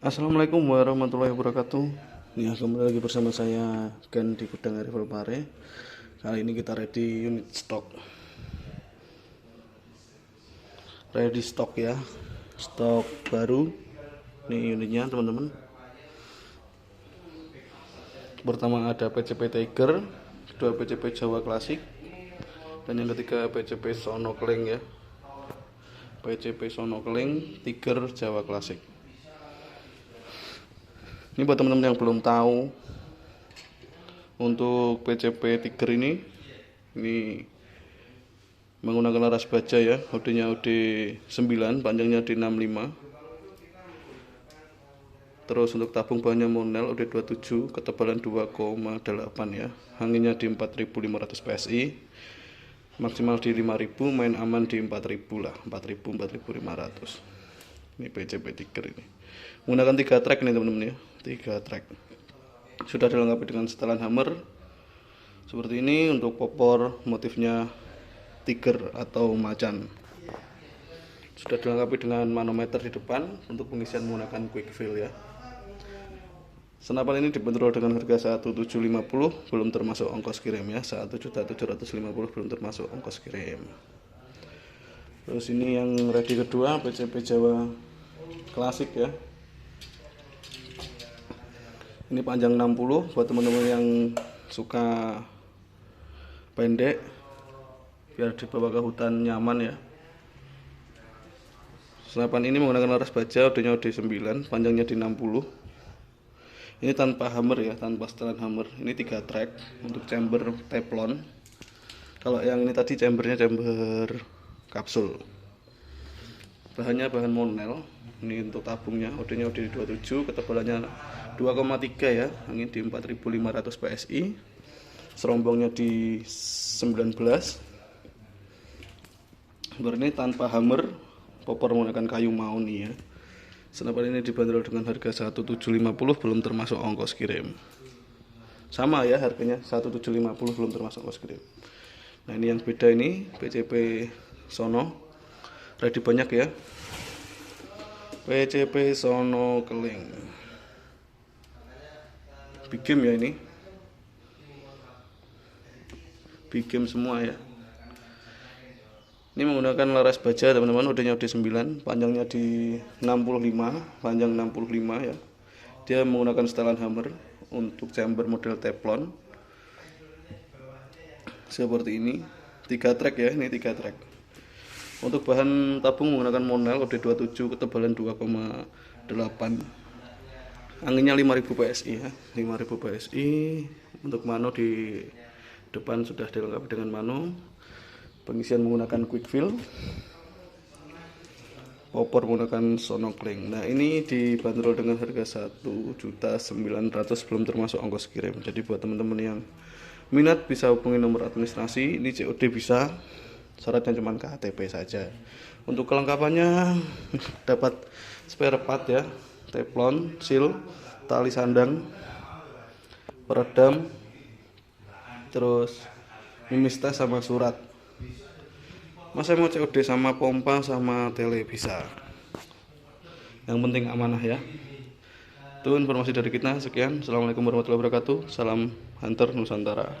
Assalamualaikum warahmatullahi wabarakatuh. Ya, kembali lagi bersama saya Gen di Gudang Rival Pare. Kali ini kita ready unit stok. Ready stok ya. Stok baru. Ini unitnya teman-teman. Pertama ada PCP Tiger, kedua PCP Jawa Klasik, dan yang ketiga PCP Sono Keling ya. PCP Sono Keling, Tiger Jawa Klasik. Ini buat teman-teman yang belum tahu, untuk PCP Tiger ini menggunakan laras baja ya, OD-nya OD 9, panjangnya OD 65. Terus untuk tabung bahannya Monel OD 27, ketebalan 2,8 ya, anginnya di 4500 PSI, maksimal di 5000, main aman di 4000 lah, 4500. Ini PCP Tiger ini menggunakan 3 track nih teman-teman ya, 3 track. Sudah dilengkapi dengan setelan hammer seperti ini. Untuk popor motifnya tiger atau macan. Sudah dilengkapi dengan manometer di depan untuk pengisian menggunakan quick fill ya. Senapan ini dibanderol dengan harga 1.750, belum termasuk ongkos kirim ya. 1.750 belum termasuk ongkos kirim. Terus ini yang ready kedua, PCP Jawa Klasik ya. Ini panjang 60 buat teman-teman yang suka pendek, biar dibawa ke hutan nyaman ya. Senapan ini menggunakan laras baja, OD-nya OD 9, panjangnya di 60. Ini tanpa hammer ya, tanpa setelan hammer. Ini 3 track untuk chamber teflon. Kalau yang ini tadi chambernya chamber kapsul. Bahannya bahan Monel. Ini untuk tabungnya, OD-nya OD 27, ketebalannya 2,3 ya, angin di 4500 PSI, serombongnya di 19. Ini tanpa hammer, popor menggunakan kayu mahoni ya. Senapan ini dibanderol dengan harga 1.750, belum termasuk ongkos kirim. Sama ya harganya, 1.750 belum termasuk ongkos kirim. Nah ini yang beda, ini PCP Sono, ready banyak ya. PCP Sono Keling, big game ya, ini big game semua ya. Ini menggunakan laras baja teman-teman, OD-nya OD 9, panjangnya di 65, panjang 65 ya. Dia menggunakan setelan hammer untuk chamber model teflon seperti ini. 3 track ya, ini 3 track. Untuk bahan tabung menggunakan Monel OD 27, ketebalan 2,8, anginnya 5000 PSI ya, 5000 PSI. Untuk mano di depan sudah dilengkapi dengan mano. Pengisian menggunakan quick fill. Popor menggunakan Sono Keling. Nah ini dibanderol dengan harga 1.900, belum termasuk ongkos kirim. Jadi buat teman-teman yang minat bisa hubungi nomor administrasi. Ini COD bisa, syaratnya cuma KTP saja. Untuk kelengkapannya dapat spare part ya, teflon, seal, tali sandang, peredam, terus mimis tes sama surat. Mas saya mau COD sama pompa sama tele bisa. Yang penting amanah ya. Itu informasi dari kita, sekian. Assalamualaikum warahmatullahi wabarakatuh. Salam Hunter Nusantara.